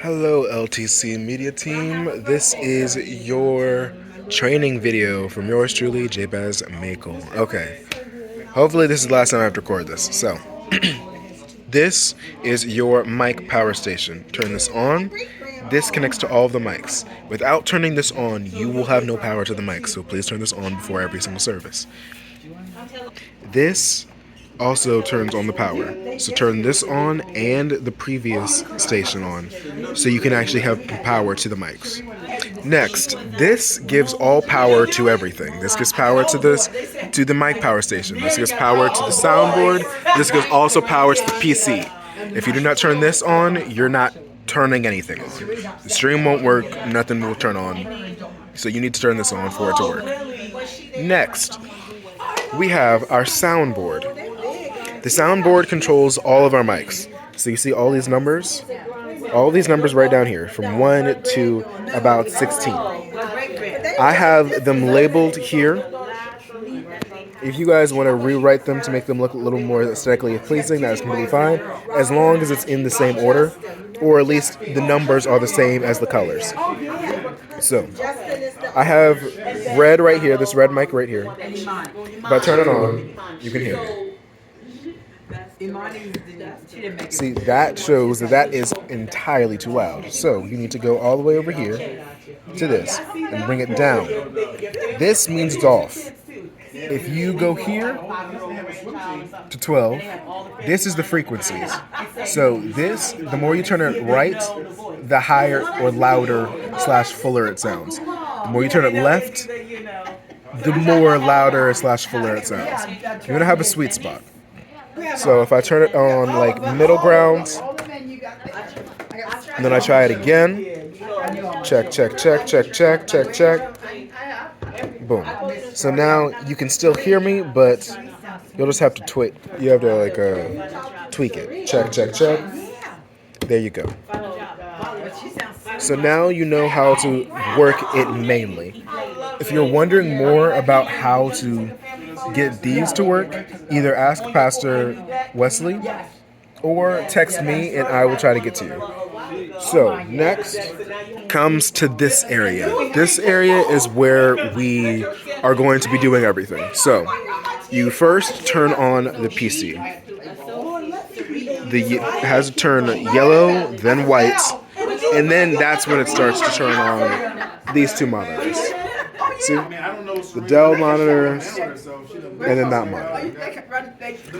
Hello, LTC Media Team. This is your training video from yours truly, Jabez Makel. Okay, hopefully this is the last time I have to record this. So, this is your mic power station. Turn this on. This connects to all of the mics. Without turning this on, you will have no power to the mic, so please turn this on before every single service. This also turns on the power. So turn this on and the previous station on so you can actually have power to the mics. Next, this gives all power to everything. This gives power to the mic power station. This gives power to the soundboard. This gives also power to the PC. If you do not turn this on, you're not turning anything on. The stream won't work, nothing will turn on. So you need to turn this on for it to work. Next, we have our soundboard. The soundboard controls all of our mics. So you see all these numbers? All these numbers right down here, from 1 to about 16. I have them labeled here. If you guys want to rewrite them to make them look a little more aesthetically pleasing, that is completely fine, as long as it's in the same order, or at least the numbers are the same as the colors. So, I have red right here, this red mic right here. If I turn it on, you can hear me. See, that shows that is entirely too loud. So you need to go all the way over here to this and bring it down. This means it's off. If you go here to 12, this is the frequencies. So this, the more you turn it right, the higher or louder / fuller it sounds. The more you turn it left, the more louder / fuller it sounds. You're going to have a sweet spot. So if I turn it on like middle ground, and then I try it again, check, check, check, check, check, check, check, boom. So now you can still hear me, but you'll just have to tweak. You have to tweak it. Check, check, check. There you go. So now you know how to work it mainly. If you're wondering more about how to get these to work, either ask Pastor Wesley or text me and I will try to get to you. So next comes to this area. This area is where we are going to be doing everything. So you first turn on the PC. It has to turn yellow, then white, and then that's when it starts to turn on these two monitors. See? The Dell monitors, and then that monitor.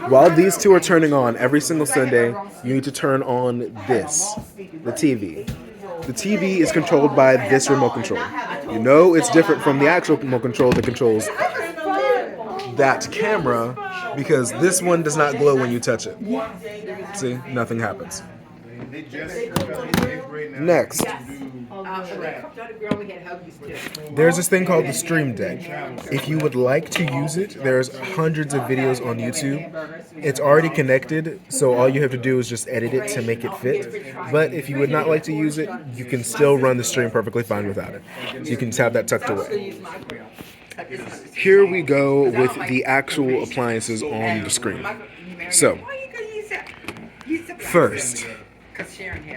While these two are turning on every single Sunday, you need to turn on this, the TV. The TV is controlled by this remote control. You know it's different from the actual remote control that controls that camera because this one does not glow when you touch it. See? Nothing happens. Next, there's this thing called the Stream Deck. If you would like to use it, there's hundreds of videos on YouTube. It's already connected, so all you have to do is just edit it to make it fit. But if you would not like to use it, you can still run the stream perfectly fine without it. So you can just have that tucked away. Here we go with the actual appliances on the screen. So, first,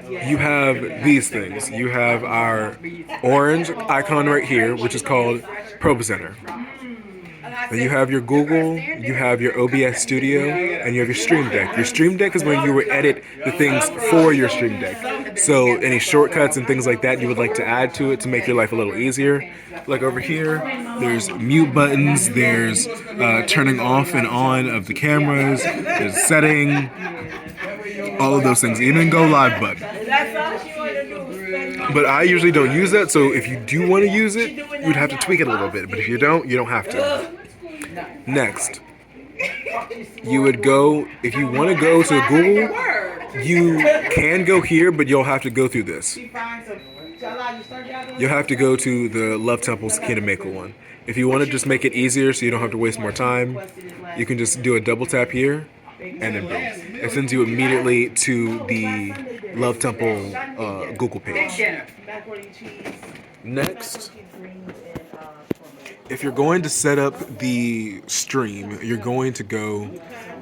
you have these things. You have our orange icon right here, which is called ProPresenter. Then you have your Google, you have your OBS Studio, and you have your Stream Deck. Your Stream Deck is where you would edit the things for your Stream Deck. So any shortcuts and things like that you would like to add to it to make your life a little easier. Like over here, there's mute buttons, there's turning off and on of the cameras, there's setting, all of those things, even go live button. But I usually don't use that, so if you do want to use it, you would have to tweak it a little bit. But if you don't have to. Next, you would go, if you want to go to Google, you can go here, but you'll have to go through this. You'll have to go to the Love Temple's Kingdom Maker one. If you want to just make it easier so you don't have to waste more time, you can just do a double tap here, and then boom. It sends you immediately to the Love Temple Google page. Next, if you're going to set up the stream, you're going to go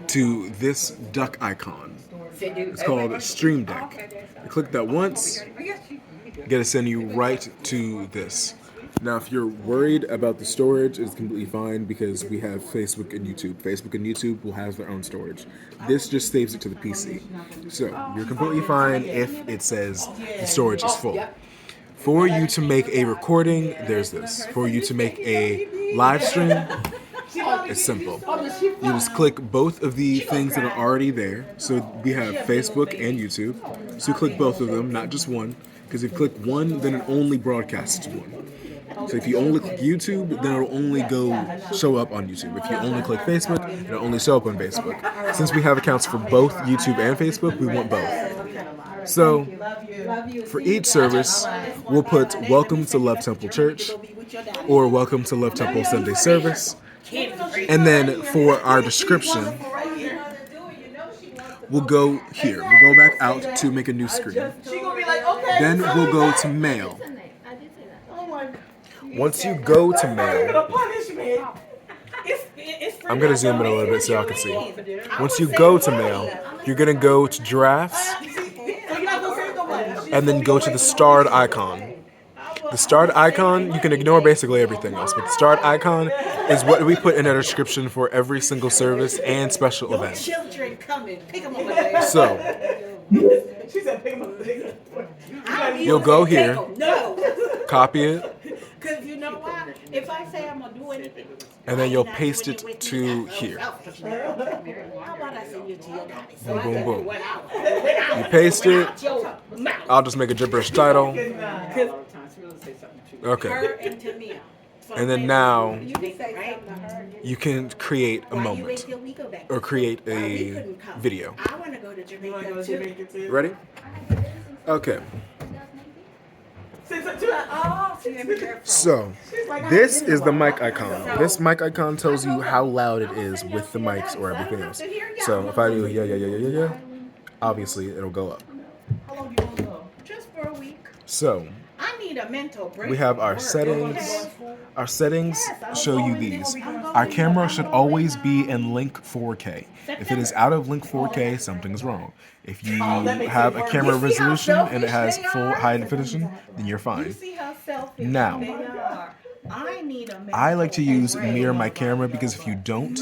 to this duck icon. It's called Stream Deck. You click that once, gonna send you right to this. Now, if you're worried about the storage, it's completely fine because we have Facebook and YouTube. Facebook and YouTube will have their own storage. This just saves it to the PC. So you're completely fine if it says the storage is full. For you to make a recording, there's this. For you to make a live stream, it's simple. You just click both of the things that are already there. So we have Facebook and YouTube. So you click both of them, not just one. Because if you click one, then it only broadcasts to one. So if you only click YouTube, then it'll only show up on YouTube. If you only click Facebook, it'll only show up on Facebook. Since we have accounts for both YouTube and Facebook, we want both. So for each service, we'll put Welcome to Love Temple Church or Welcome to Love Temple Sunday Service. And then for our description, we'll go here. We'll go back out to make a new screen. Then we'll go to mail. Once you go to mail, I'm going to zoom in a little bit so y'all can see. Once you go to mail, you're going to go to drafts and then go to the starred icon. The starred icon, you can ignore basically everything else, but the starred icon is what we put in a description for every single service and special event. So, you'll go here, copy it, because you know why? If I say I'm going to do anything, and then you'll paste it to here. how about I send you to your daddy? Boom, boom, boom. You paste it. I'll just make a gibberish title. Okay. And then now you can create a moment or create a video. Ready? Okay. So, this is the mic icon. This mic icon tells you how loud it is with the mics or everything else. So, if I do yeah, obviously it'll go up. Just for a week. So, I need a mental break. we have our settings. Our settings show you these. Our camera should always be in link 4K. If it is out of link 4K, something's wrong. If you have a camera resolution and it has full high definition, then you're fine. Now, I like to use Mirror My Camera because if you don't,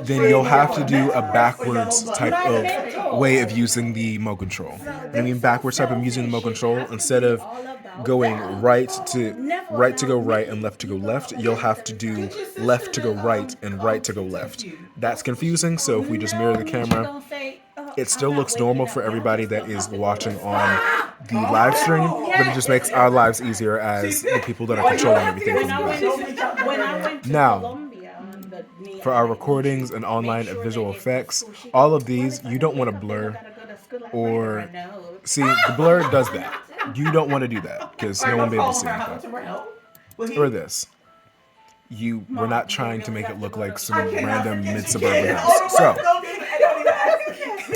then you'll have to do a backwards type of way of using the remote control. And I mean backwards type of using the remote control, instead of going right to go right and left to go left, you'll have to do left to go right and right to go left. That's confusing, so if we just mirror the camera, it still looks normal for everybody that is watching on the live stream, but it just makes our lives easier as the people that are controlling everything from the back. Now, for our recordings and online visual effects, all of these, you don't want to blur or... See, the blur does that. You don't want to do that because no one will be able to see anything. Or this. We're not trying to make it look like some random mid-suburban house. So,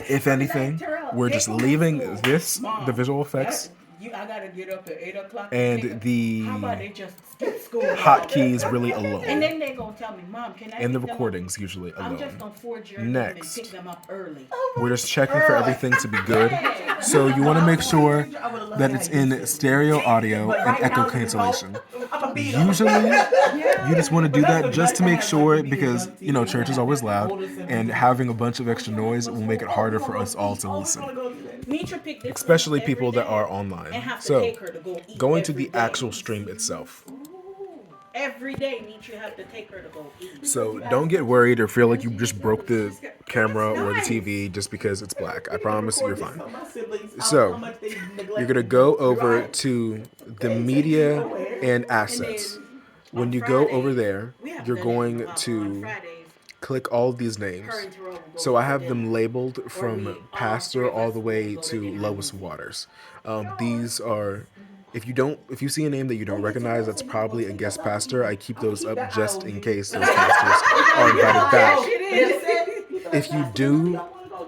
if anything, we're just leaving this, the visual effects, and the hotkeys really alone. And then they're going to tell me, Mom, can I and the recordings usually alone. I'm just going to forge your Next, and pick them up early. we're just checking for everything to be good. So you want to make sure that it's in stereo audio and echo cancellation. Usually, you just want to do that just to make sure, because, you know, church is always loud, and having a bunch of extra noise will make it harder for us all to listen. Especially people that are online. So, going to the actual stream itself. Every day, Nietzsche have to take her to go eat. So don't get worried or feel like you just broke the camera or the TV just because it's black. I promise you're fine. So you're going to go over to the media and assets. When you go over there, you're going to click all of these names. So I have them labeled from pastor all the way to Lois Waters. These are... If you see a name that you don't recognize, that's probably a guest pastor. I keep those up just in case those pastors are invited back.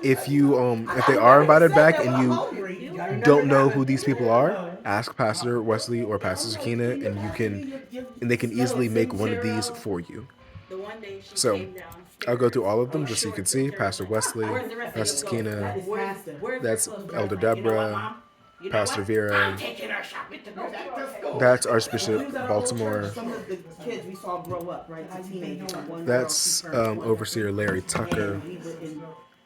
If they are invited back and you don't know who these people are, ask Pastor Wesley or Pastor Zakina, and they can easily make one of these for you. So I'll go through all of them just so you can see. Pastor Wesley, Where's the rest Pastor of you? Sakina, Where's that's your clothes? Elder You know what, Deborah, Mom? You know Pastor what? Vera, I'm taking her shopping to go back to school. that's When we Archbishop was at our old Baltimore, church, some of the kids we saw grow up, right? To teenagers. Like one girl, that's she turned 12. Overseer Larry Tucker. And we were in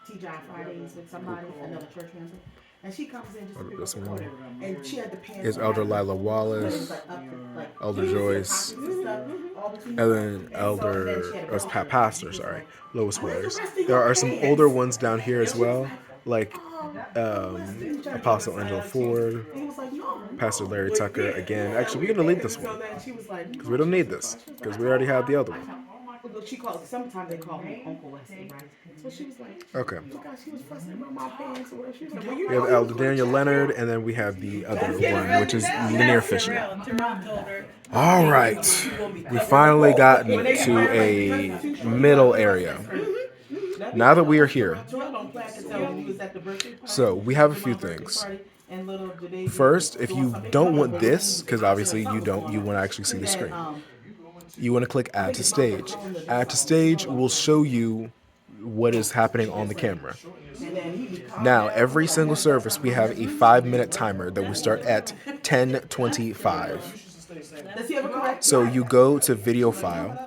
TGI Fridays with somebody, another church member. And she comes in just to pick This up the one order. And she had the pants is on Elder backwards. Lila But it was Wallace, like up to, like, Elder you see the Joyce, pockets and stuff, all between the and legs. then And then Elder, she had a belt on. Pastor, She was sorry, like, Lois "Where's the Waters. rest of There your are some pants?" older ones down here And as she was well, like Apostle Angela Ford, he was like, no. Pastor Larry Tucker. Again, actually, we're gonna leave this one because we don't need this because we already have the other one. She called. Sometimes they call me Uncle Wesley, right? So she was like, Okay. "Oh gosh, she was fussing about my pants." Or she was like, "Well, you We have Elder Daniel Leonard, and then we have the other one, which is Lanier Fisher. All right, we finally gotten to a middle area. Now that we are here, so we have a few things. First, if you don't want this, because obviously you don't, you want to actually see the screen. You want to click Add to Stage. Add to Stage will show you what is happening on the camera. Now, every single service, we have a 5-minute timer that we start at 10:25. So you go to Video File,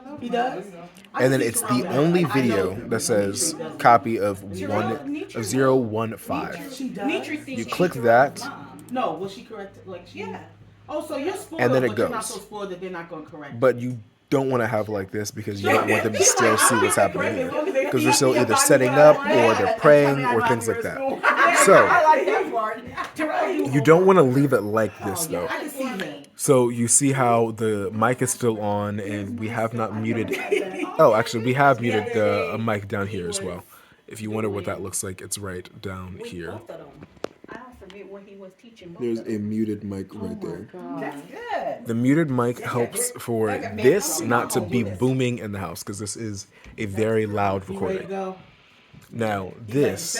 and then it's the only video that says copy of 015. You click that. No, was she correct? Like she? Yeah. Oh, so you're spoiled, And then it but you're not goes. so spoiled that they're not going to correct. But you don't want to have like this because you don't want them to still see what's happening here. Because they're still either setting up or they're praying or things like that. So you don't want to leave it like this though. I can see that. So you see how the mic is still on and we have not muted. Oh, actually, we have muted the mic down here as well. If you wonder what that looks like, it's right down here. Both of them. I don't forget what he was teaching. There's a muted mic right there. That's good. The muted mic helps for this not to be booming in the house because this is a very loud recording. Now this,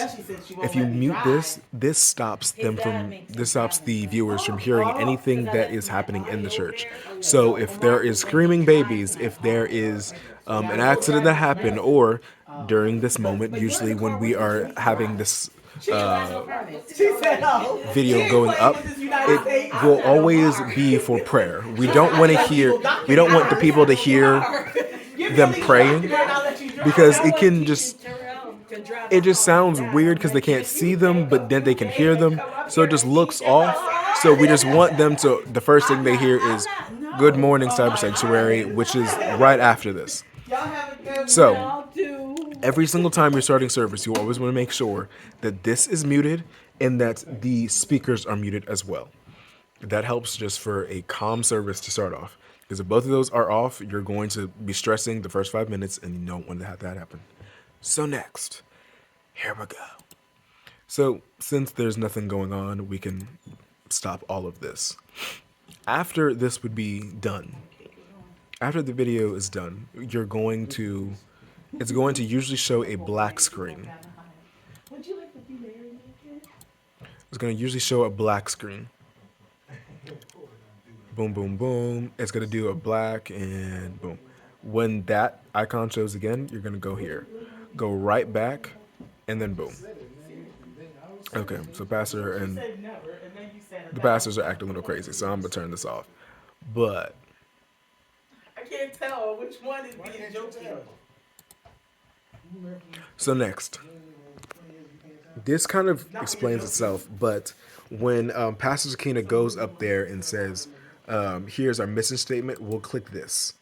if you mute this, this stops the viewers from hearing anything that is happening in the church. So if there is screaming babies, if there is an accident that happened, or during this moment, usually when we are having this video going up, it will always be for prayer. We don't want the people to hear them praying because it just sounds weird because they can't see them, but then they can hear them. So it just looks off. So we just want them to, the first thing they hear is "Good morning, Cyber Sanctuary," which is right after this. So every single time you're starting service, you always want to make sure that this is muted and that the speakers are muted as well. That helps just for a calm service to start off. Because if both of those are off, you're going to be stressing the first 5 minutes and you don't want to have that happen. So next, here we go. So since there's nothing going on, we can stop all of this. After this would be done, after the video is done, it's going to usually show a black screen. It's going to usually show a black screen. Boom, boom, boom. It's going to do a black and boom. When that icon shows again, you're going to go here. Go right back and then boom. Okay, so the pastors are acting a little crazy, so I'm going to turn this off. But I can't tell which one is being joking. So next, this kind of explains itself, but when Pastor Sakina goes up there and says, here's our mission statement, we'll click this.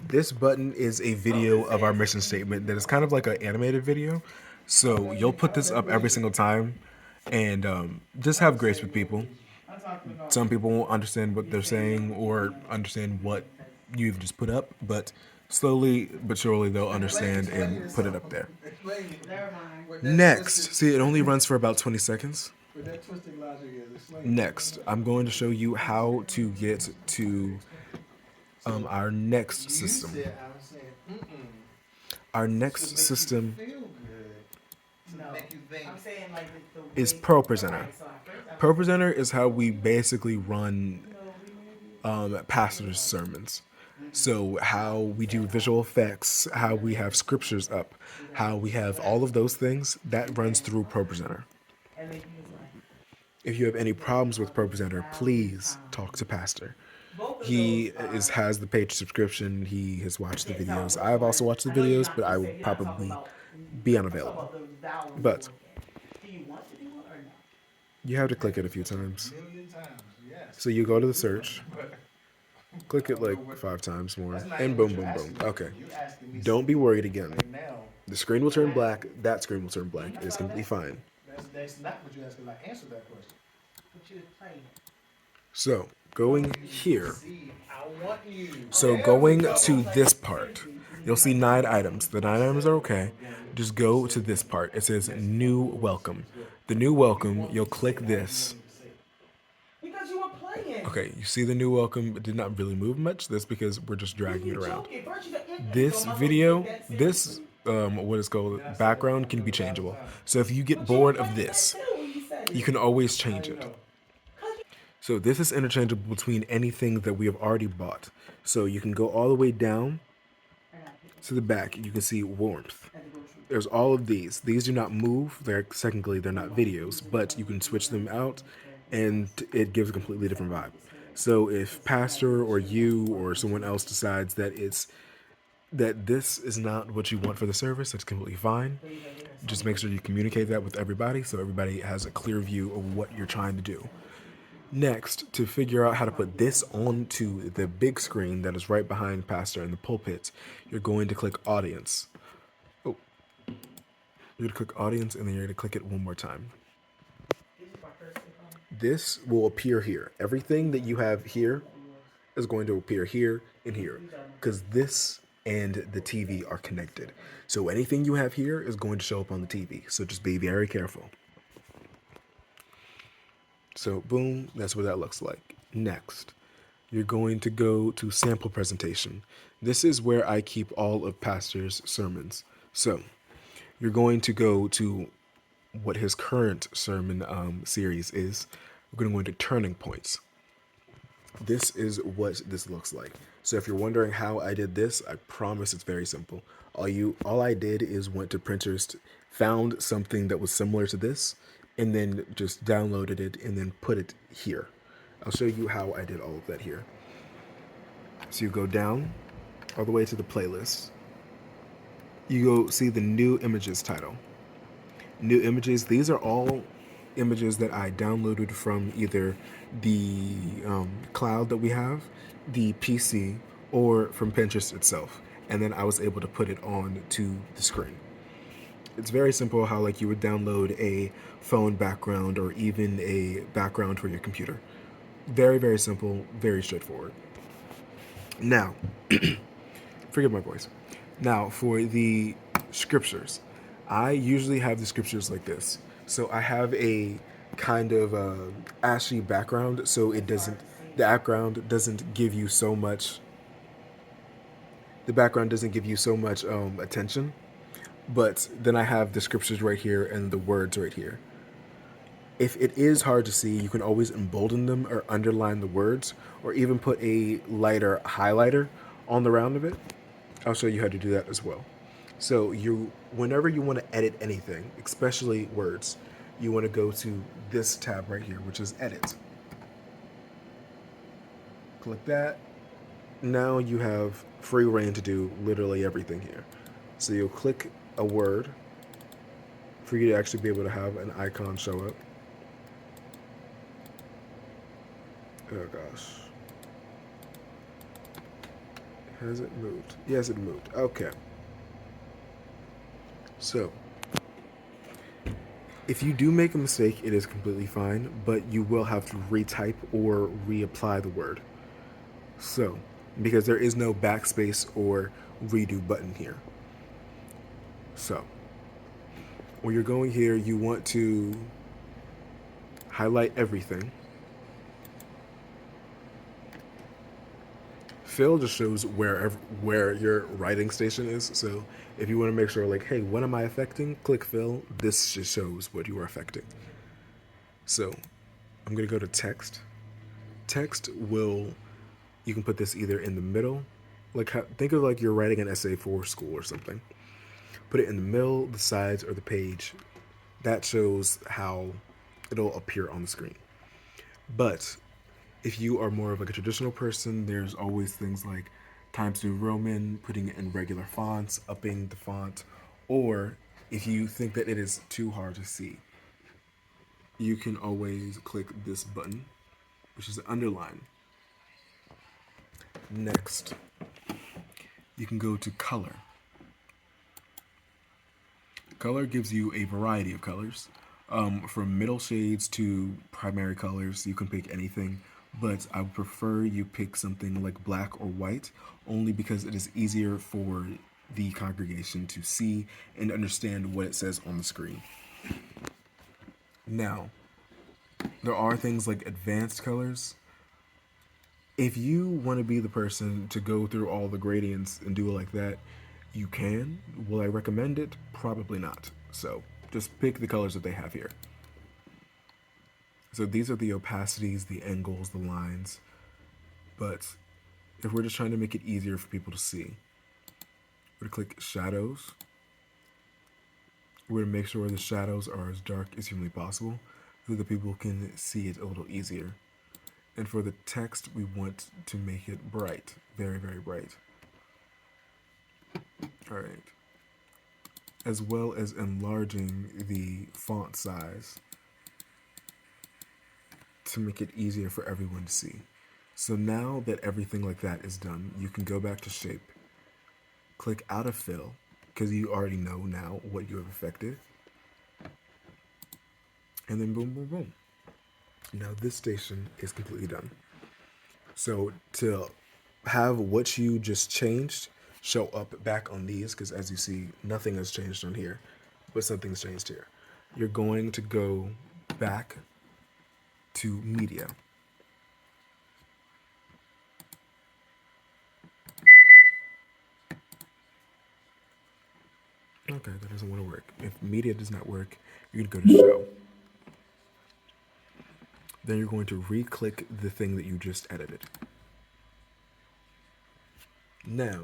This button is a video of our mission statement that is kind of like an animated video. So you'll put this up every single time and just have grace with people. Some people won't understand what they're saying or understand what you've just put up, but slowly but surely they'll understand and put it up there. Next, see, it only runs for about 20 seconds. Next, I'm going to show you how to get to our next system. Our next system is ProPresenter. ProPresenter is how we basically run pastors' sermons. So how we do visual effects, how we have scriptures up, how we have all of those things, that runs through ProPresenter. If you have any problems with ProPresenter, please talk to Pastor. He has the paid subscription. He has watched the videos. I've also watched the videos, but I will probably be unavailable. But you have to click it a few times. So you go to the search, click it like 5 times more, and boom, boom, boom. Okay. Don't be worried again. The screen will turn black. That screen will turn black. It's completely fine. That's not what you asked, because I answered that question. So going here. So going to this part, you'll see 9 items. The 9 items are okay. Just go to this part. It says new welcome. The new welcome, you'll click this. Because you were playing. Okay, you see the new welcome. It did not really move much. That's because we're just dragging it around. This video, this what is called background can be changeable. So if you get bored of this, you can always change it. So this is interchangeable between anything that we have already bought. So you can go all the way down to the back. You can see warmth. There's all of these. These do not move. Technically, they're not videos, but you can switch them out, and it gives a completely different vibe. So if Pastor or you or someone else decides that this is not what you want for the service, that's completely fine. Just make sure you communicate that with everybody so everybody has a clear view of what you're trying to do. Next, to figure out how to put this onto the big screen that is right behind Pastor in the pulpit, you're going to click Audience. Oh, you're going to click Audience, and then you're going to click it one more time. This will appear here. Everything that you have here is going to appear here and here, because this and the TV are connected. So anything you have here is going to show up on the TV. So just be very careful. So boom, that's what that looks like. Next, you're going to go to sample presentation. This is where I keep all of Pastor's sermons. So you're going to go to what his current sermon series is. We're going to go into turning points. This is what this looks like. So if you're wondering how I did this, I promise it's very simple. All I did is went to Pinterest, found something that was similar to this, and then just downloaded it and then put it here. I'll show you how I did all of that here. So you go down all the way to the playlist. You go see the new images title. New images, these are all images that I downloaded from either the cloud that we have, the PC, or from Pinterest itself. And then I was able to put it on to the screen. It's very simple how like you would download a phone background or even a background for your computer. Very, very simple, very straightforward. Now, forgive my voice. Now, for the scriptures, I usually have the scriptures like this. So I have a kind of ashy background, so the background doesn't give you so much attention. But then I have the scriptures right here and the words right here. If it is hard to see, you can always embolden them or underline the words, or even put a lighter highlighter on the round of it. I'll show you how to do that as well. So whenever you want to edit anything, especially words, you want to go to this tab right here, which is Edit. Click that. Now you have free reign to do literally everything here. So you'll click a word for you to actually be able to have an icon show up. Oh gosh. Has it moved? Yes, it moved. Okay. So, if you do make a mistake, it is completely fine, but you will have to retype or reapply the word. So, because there is no backspace or redo button here. So, when you're going here, you want to highlight everything. Fill just shows where your writing station is. So if you want to make sure like, hey, what am I affecting? Click fill. This just shows what you are affecting. So I'm going to go to text. You can put this either in the middle Like think of like you're writing an essay for school or something. Put it in the middle, the sides, or the page. That shows how it'll appear on the screen. But if you are more of like a traditional person, there's always things like Times New Roman, putting it in regular fonts, upping the font, or if you think that it is too hard to see, you can always click this button, which is the underline. Next, you can go to color. Color gives you a variety of colors, from middle shades to primary colors. You can pick anything, but I would prefer you pick something like black or white, only because it is easier for the congregation to see and understand what it says on the screen. Now, there are things like advanced colors. If you want to be the person to go through all the gradients and do it like that, you can. Will I recommend it? Probably not. So just pick the colors that they have here. So these are the opacities, the angles, the lines. But if we're just trying to make it easier for people to see, we're going to click shadows. We're going to make sure the shadows are as dark as humanly possible so that people can see it a little easier. And for the text, we want to make it bright, very, very bright. All right. As well as enlarging the font size to make it easier for everyone to see. So now that everything like that is done, you can go back to shape, click out of fill, because you already know now what you have affected, and then boom, boom, boom. Now this station is completely done. So to have what you just changed show up back on these, because as you see, nothing has changed on here, but something's changed here. You're going to go back to media. Okay, that doesn't want to work. If media does not work, you're going to go to show. Then you're going to re-click the thing that you just edited. Now,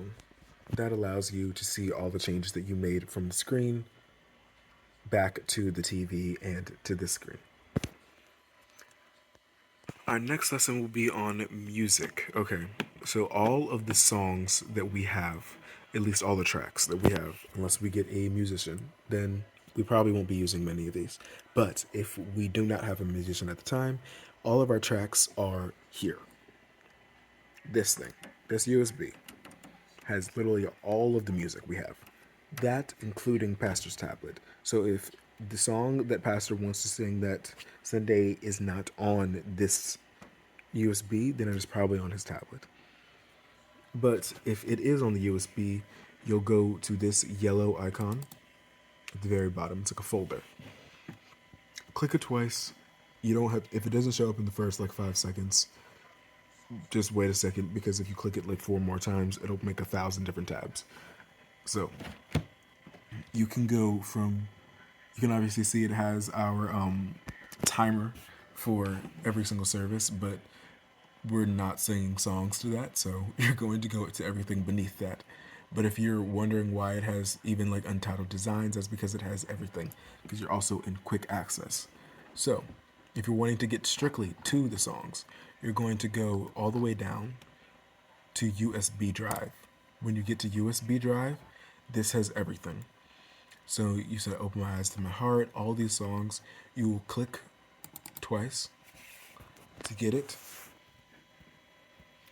that allows you to see all the changes that you made from the screen back to the TV and to this screen. Our next lesson will be on music. Okay, so all of the songs that we have, at least all the tracks that we have, unless we get a musician, then we probably won't be using many of these. But if we do not have a musician at the time, all of our tracks are here. This thing, this USB, has literally all of the music we have. That including Pastor's tablet. So if the song that Pastor wants to sing that Sunday is not on this USB, then it is probably on his tablet. But if it is on the USB, you'll go to this yellow icon at the very bottom. It's like a folder. Click it twice. You don't have, if it doesn't show up in the first like 5 seconds, just wait a second, because if you click it like 4 more times, it'll make 1,000 different tabs. So you can go from, you can obviously see it has our timer for every single service, but we're not singing songs to that, so you're going to go to everything beneath that. But if you're wondering why it has even like untitled designs, that's because it has everything, because you're also in quick access. So if you're wanting to get strictly to the songs, you're going to go all the way down to USB drive. When you get to USB drive, this has everything. So you said Open My Eyes to My Heart, all these songs, you will click twice to get it,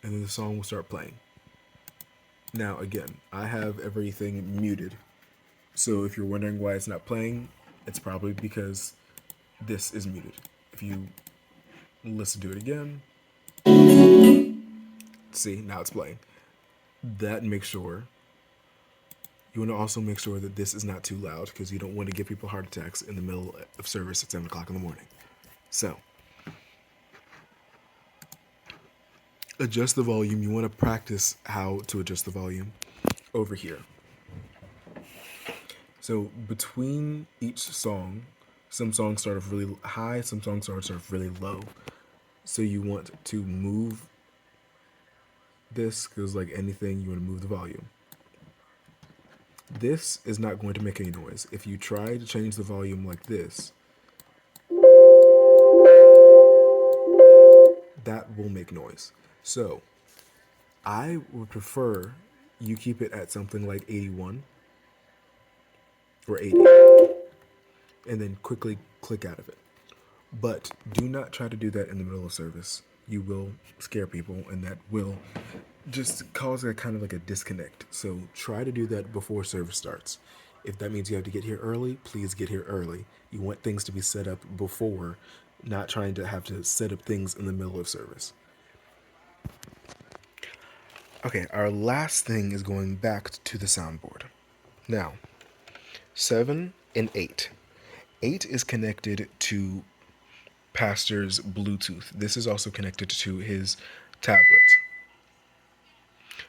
and then the song will start playing. Now again, I have everything muted, so if you're wondering why it's not playing, it's probably because this is muted. If you listen to it again, see, now it's playing. That makes sure. You want to also make sure that this is not too loud, because you don't want to give people heart attacks in the middle of service at 7 o'clock in the morning. So, adjust the volume. You want to practice how to adjust the volume over here. So between each song, some songs start off really high, some songs start off really low. So you want to move This goes like anything, you want to move the volume. This is not going to make any noise. If you try to change the volume like this, that will make noise. So I would prefer you keep it at something like 81 or 80 and then quickly click out of it. But do not try to do that in the middle of service. You will scare people, and that will just cause a kind of like a disconnect. So try to do that before service starts. If that means you have to get here early, please get here early. You want things to be set up before, not trying to have to set up things in the middle of service. Okay, our last thing is going back to the soundboard. Now, 7 and 8. 8 is connected to Pastor's Bluetooth. This is also connected to his tablet.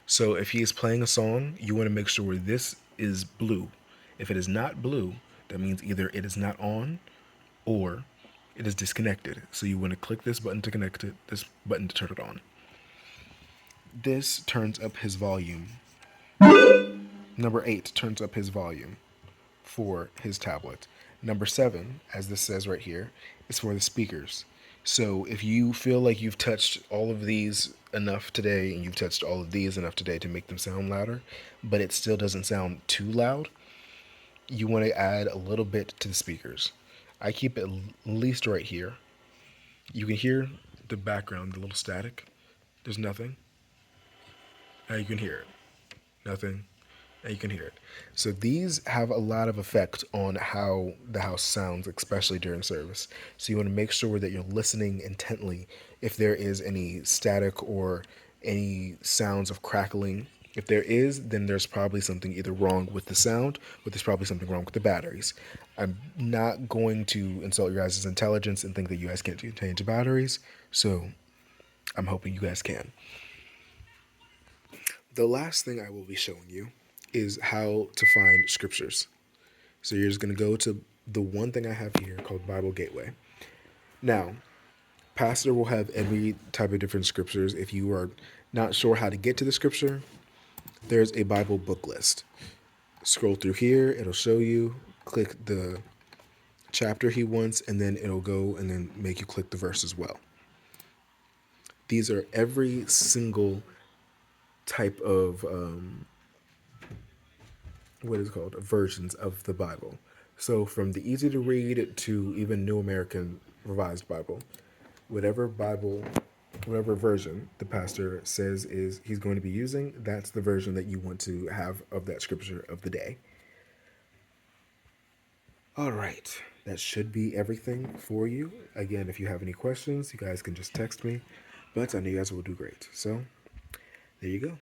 So if he is playing a song, you want to make sure this is blue. If it is not blue, that means either it is not on or it is disconnected. So you want to click this button to connect it, this button to turn it on. This turns up his volume. Number 8 turns up his volume for his tablet. Number 7, as this says right here, is for the speakers. So if you feel like you've touched all of these enough today and you've touched all of these enough today to make them sound louder, but it still doesn't sound too loud, you want to add a little bit to the speakers. I keep it at least right here. You can hear the background, the little static. There's nothing. Now you can hear it. Nothing. And you can hear it. So these have a lot of effect on how the house sounds, especially during service. So you want to make sure that you're listening intently if there is any static or any sounds of crackling. If there is, then there's probably something either wrong with the sound or there's probably something wrong with the batteries. I'm not going to insult your guys' intelligence and think that you guys can't change batteries, so I'm hoping you guys can. The last thing I will be showing you is how to find scriptures. So you're just going to go to the one thing I have here called Bible Gateway. Now, Pastor will have every type of different scriptures. If you are not sure how to get to the scripture, there's a Bible book list. Scroll through here, it'll show you, click the chapter he wants, and then it'll go and then make you click the verse as well. These are every single type of versions of the Bible. So from the easy to read to even New American Revised Bible, whatever version the pastor says is he's going to be using, that's the version that you want to have of that scripture of the day. All right, that should be everything for you. Again, if you have any questions, you guys can just text me, but I know you guys will do great. So there you go.